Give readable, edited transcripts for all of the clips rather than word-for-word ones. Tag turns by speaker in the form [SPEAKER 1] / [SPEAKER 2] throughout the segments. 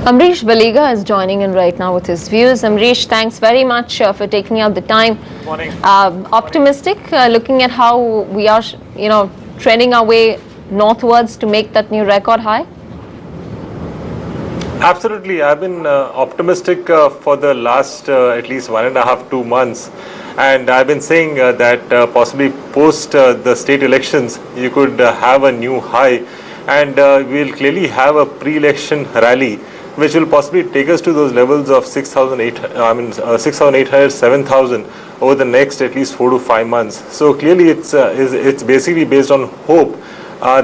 [SPEAKER 1] Amrish Baliga is joining in right now with his views. Amrish, thanks very much for taking out the time.
[SPEAKER 2] Morning.
[SPEAKER 1] Optimistic, looking at how we are, trending our way northwards to make that new record high?
[SPEAKER 2] Absolutely. I've been optimistic for the last at least 1.5, 2 months. And I've been saying that possibly post the state elections, you could have a new high. And we'll clearly have a pre-election rally, which will possibly take us to those levels of 6,800, 7,000 over the next at least 4 to 5 months. So clearly it's basically based on hope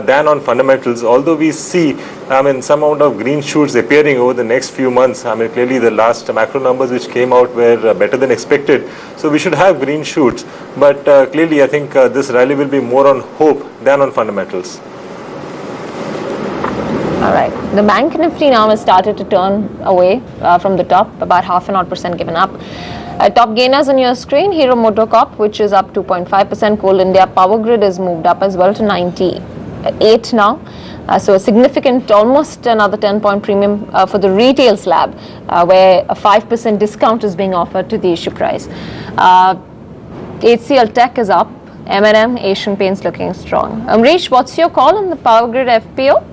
[SPEAKER 2] than on fundamentals. Although we see, some amount of green shoots appearing over the next few months. Clearly the last macro numbers which came out were better than expected. So we should have green shoots. But clearly I think this rally will be more on hope than on fundamentals.
[SPEAKER 1] All right. The bank Nifty now has started to turn away from the top, about 0.5% given up. Top gainers on your screen, Hero MotoCorp, which is up 2.5%. Coal India Power Grid is moved up as well to 98 now. So a significant, almost another 10-point premium for the retail slab, where a 5% discount is being offered to the issue price. HCL Tech is up. M&M, Asian Paints looking strong. Amrish, what's your call on the Power Grid FPO?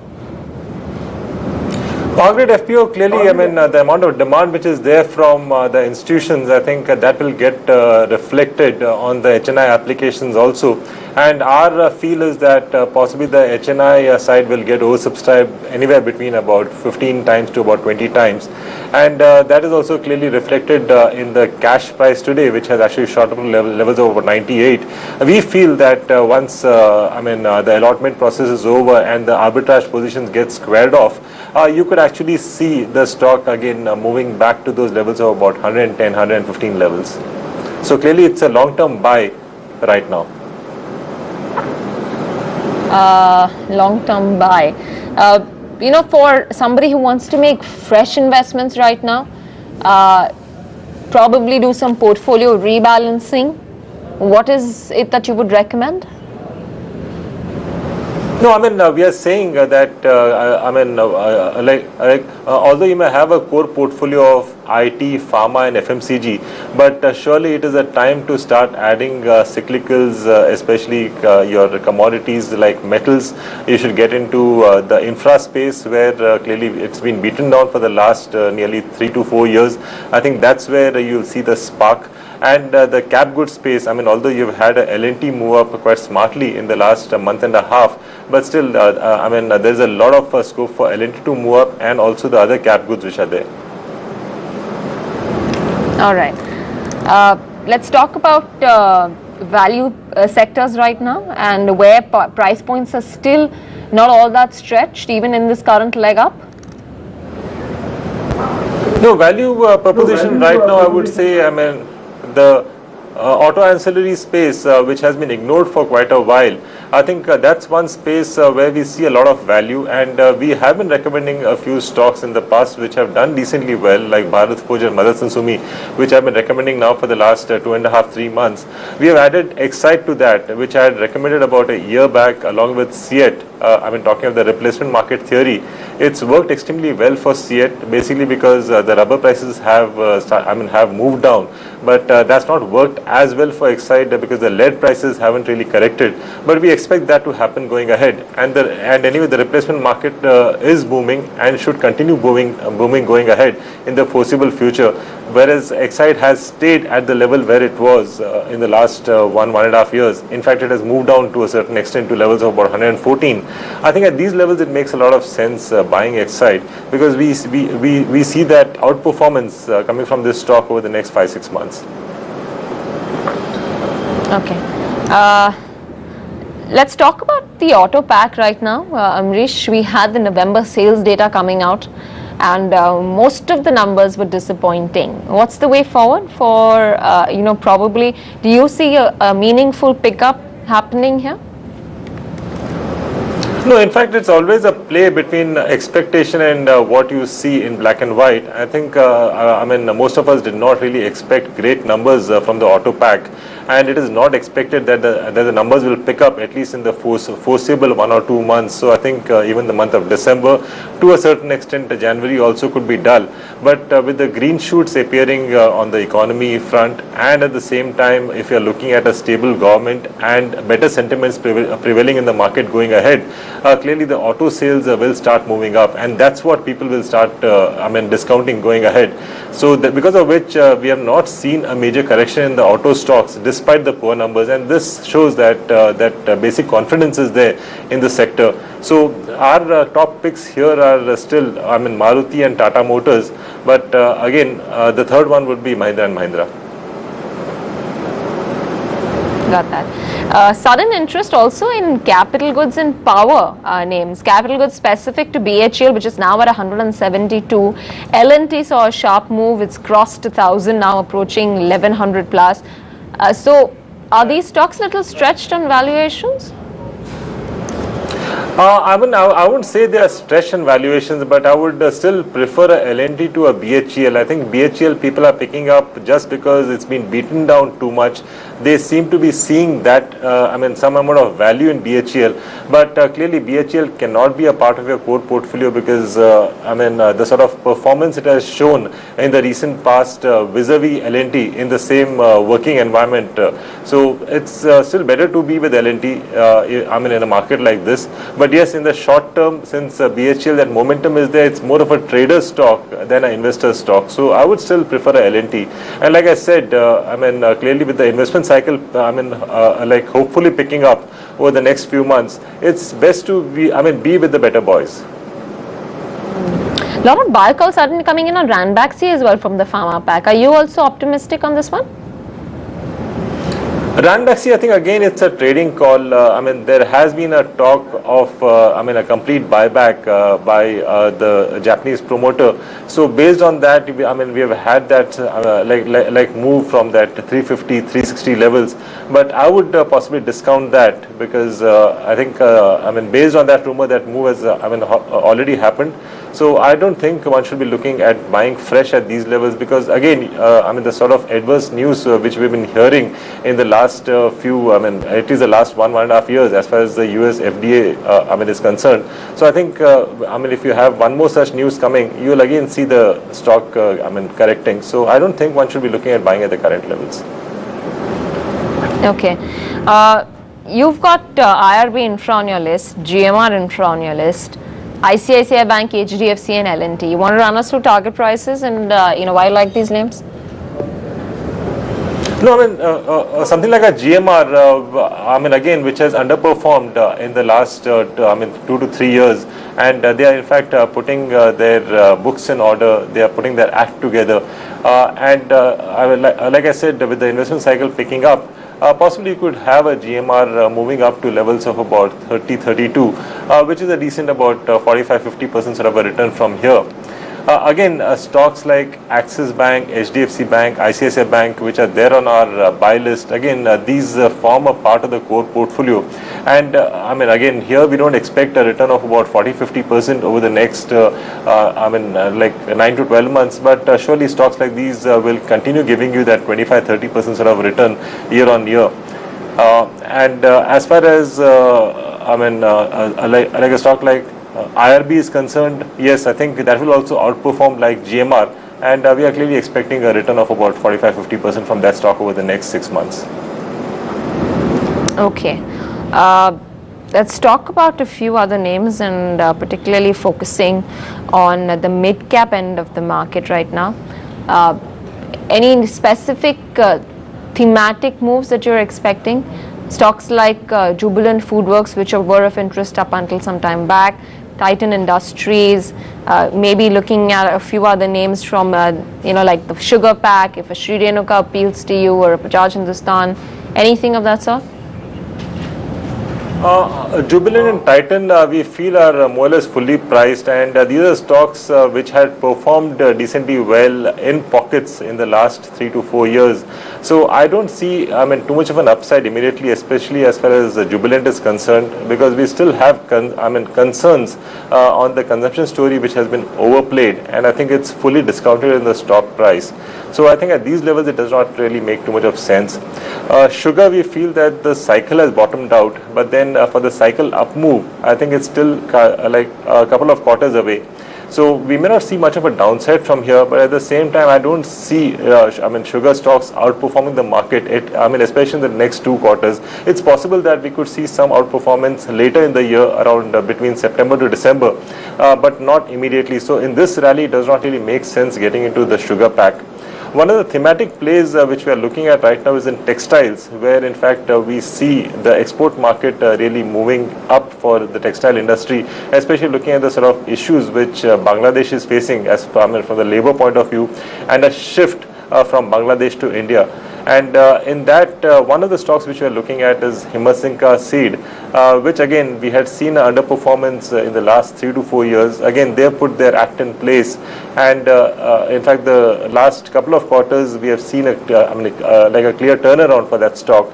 [SPEAKER 2] Power Grid FPO, clearly, the amount of demand which is there from the institutions, I think that will get reflected on the HNI applications also. And our feel is that possibly the HNI side will get oversubscribed anywhere between about 15 times to about 20 times. And that is also clearly reflected in the cash price today, which has actually shot up to levels of over 98. We feel that once the allotment process is over and the arbitrage positions get squared off, you could actually see the stock again moving back to those levels of about 110, 115 levels. So clearly it's a long-term buy right now.
[SPEAKER 1] Long-term buy. For somebody who wants to make fresh investments right now, probably do some portfolio rebalancing, what is it that you would recommend?
[SPEAKER 2] No, we are saying that, although you may have a core portfolio of IT, pharma and FMCG, but surely it is a time to start adding cyclicals, especially your commodities like metals. You should get into the infra space where clearly it's been beaten down for the last nearly 3 to 4 years. I think that's where you'll see the spark. And the cap goods space, although you've had a L&T move up quite smartly in the last month and a half, but still, there's a lot of scope for L&T to move up and also the other cap goods which are there.
[SPEAKER 1] All right. Let's talk about value sectors right now and where price points are still not all that stretched, even in this current leg up.
[SPEAKER 2] No, value proposition right now, I would say, the auto ancillary space, which has been ignored for quite a while. I think that's one space where we see a lot of value, and we have been recommending a few stocks in the past which have done decently well, like Bharat Forge and Motherson Sumi, which I've been recommending now for the last 2.5, 3 months. We have added Excite to that, which I had recommended about a year back along with CEAT. Talking of the replacement market theory, it's worked extremely well for CEAT, basically because the rubber prices have moved down, but that's not worked as well for Excite because the lead prices haven't really corrected. But we expect that to happen going ahead, and anyway, the replacement market is booming and should continue booming going ahead in the foreseeable future. Whereas Excite has stayed at the level where it was in the last 1.5 years. In fact, it has moved down to a certain extent to levels of about 114. I think at these levels it makes a lot of sense buying Excite because we see that outperformance coming from this stock over the next 5-6 months.
[SPEAKER 1] Okay. Let's talk about the auto pack right now. Amrish, we had the November sales data coming out, and most of the numbers were disappointing. What's the way forward for, probably, do you see a meaningful pickup happening here?
[SPEAKER 2] No, in fact, it's always a play between expectation and what you see in black and white. I think, most of us did not really expect great numbers from the auto pack. and it is not expected that the numbers will pick up at least in the foreseeable 1 or 2 months. So I think even the month of December, to a certain extent, January also could be dull. But with the green shoots appearing on the economy front, and at the same time, if you are looking at a stable government and better sentiments prevailing in the market going ahead, clearly the auto sales will start moving up, and that's what people will start discounting going ahead. So because of which we have not seen a major correction in the auto stocks despite the poor numbers, and this shows that basic confidence is there in the sector. So our top picks here are still Maruti and Tata Motors, but again the third one would be Mahindra and Mahindra.
[SPEAKER 1] Got that. Sudden interest also in capital goods and power names. Capital goods specific to BHEL, which is now at 172. L&T saw a sharp move. It's crossed 1,000, now approaching 1,100 plus. So are these stocks little stretched on valuations?
[SPEAKER 2] I wouldn't say they are stretched in valuations, but I would still prefer a L&T to a BHEL. I think BHEL people are picking up just because it's been beaten down too much. They seem to be seeing that, some amount of value in BHEL, but clearly BHEL cannot be a part of your core portfolio because, the sort of performance it has shown in the recent past vis-a-vis L&T in the same working environment. So it's still better to be with L&T, in a market like this. But yes, in the short term, since BHEL, that momentum is there, it's more of a trader stock than an investor stock. So I would still prefer a L&T. And like I said, clearly with the investment cycle, hopefully picking up over the next few months, it's best to be with the better boys.
[SPEAKER 1] A lot of buy calls suddenly coming in on Ranbaxy as well from the pharma pack. Are you also optimistic on this one?
[SPEAKER 2] Ranbaxy, I think again it's a trading call. There has been a talk of a complete buyback by the Japanese promoter. So based on that, we have had that move from that 350, 360 levels. But I would possibly discount that because I think based on that rumor, that move has already happened. So I don't think one should be looking at buying fresh at these levels because again, the sort of adverse news which we've been hearing in the last at least the last 1.5 years as far as the US FDA is concerned. So I think if you have one more such news coming, you will again see the stock correcting. So I don't think one should be looking at buying at the current levels.
[SPEAKER 1] Okay. You've got IRB infra on your list, GMR infra on your list, ICICI Bank, HDFC and L&T. You want to run us through target prices and why you like these names?
[SPEAKER 2] No, something like a GMR, again, which has underperformed in the last 2 to 3 years, and they are in fact putting their books in order. They are putting their act together, like I said, with the investment cycle picking up, possibly you could have a GMR moving up to levels of about 30, 32, which is a decent about 45-50% sort of a return from here. Again, stocks like Axis Bank, HDFC Bank, ICICI Bank, which are there on our buy list, again, these form a part of the core portfolio. And again, here we don't expect a return of about 40-50% over the next, 9 to 12 months. But surely stocks like these will continue giving you that 25-30% sort of return year on year. As far as like a stock like IRB is concerned, yes, I think that will also outperform like GMR, and we are clearly expecting a return of about 45-50% from that stock over the next 6 months.
[SPEAKER 1] Okay. Let's talk about a few other names and particularly focusing on the mid-cap end of the market right now. Any specific thematic moves that you're expecting? Stocks like Jubilant Foodworks, which were of interest up until some time back, Titan Industries, maybe looking at a few other names from, like the Sugar Pack, if a Sri Renuka appeals to you, or a Bajaj Hindustan, anything of that sort?
[SPEAKER 2] Jubilant and Titan, we feel are more or less fully priced, and these are stocks which had performed decently well in pockets in the last 3 to 4 years. So I don't see, too much of an upside immediately, especially as far as Jubilant is concerned, because we still have concerns on the consumption story, which has been overplayed, and I think it's fully discounted in the stock price. So I think at these levels it does not really make too much of sense. Sugar, we feel that the cycle has bottomed out, but then for the cycle up move, I think it's still like a couple of quarters away. So we may not see much of a downside from here, but at the same time, I don't see, sugar stocks outperforming the market. Especially in the next 2 quarters, it's possible that we could see some outperformance later in the year, around between September to December, but not immediately. So in this rally, it does not really make sense getting into the sugar pack. One of the thematic plays which we are looking at right now is in textiles, where in fact we see the export market really moving up for the textile industry, especially looking at the sort of issues which Bangladesh is facing as from the labor point of view, and a shift from Bangladesh to India. And in that, one of the stocks which we are looking at is Himasinka Seed, which again we had seen an underperformance in the last 3 to 4 years. Again, they have put their act in place, and in fact, the last couple of quarters we have seen like a clear turnaround for that stock.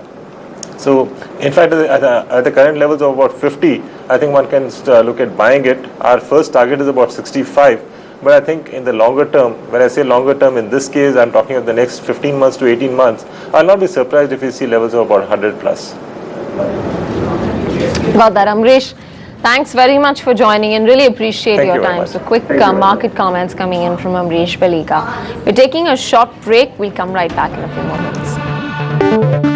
[SPEAKER 2] So, in fact, at the current levels of about 50, I think one can look at buying it. Our first target is about 65. But I think in the longer term, when I say longer term, in this case, I'm talking of the next 15 months to 18 months, I'll not be surprised if we see levels of about 100 plus.
[SPEAKER 1] Got that, Amrish. Thanks very much for joining in. Really appreciate
[SPEAKER 2] Thank
[SPEAKER 1] your
[SPEAKER 2] you very
[SPEAKER 1] time.
[SPEAKER 2] much.
[SPEAKER 1] So quick market comments coming in from Amrish Palika. We're taking a short break. We'll come right back in a few moments.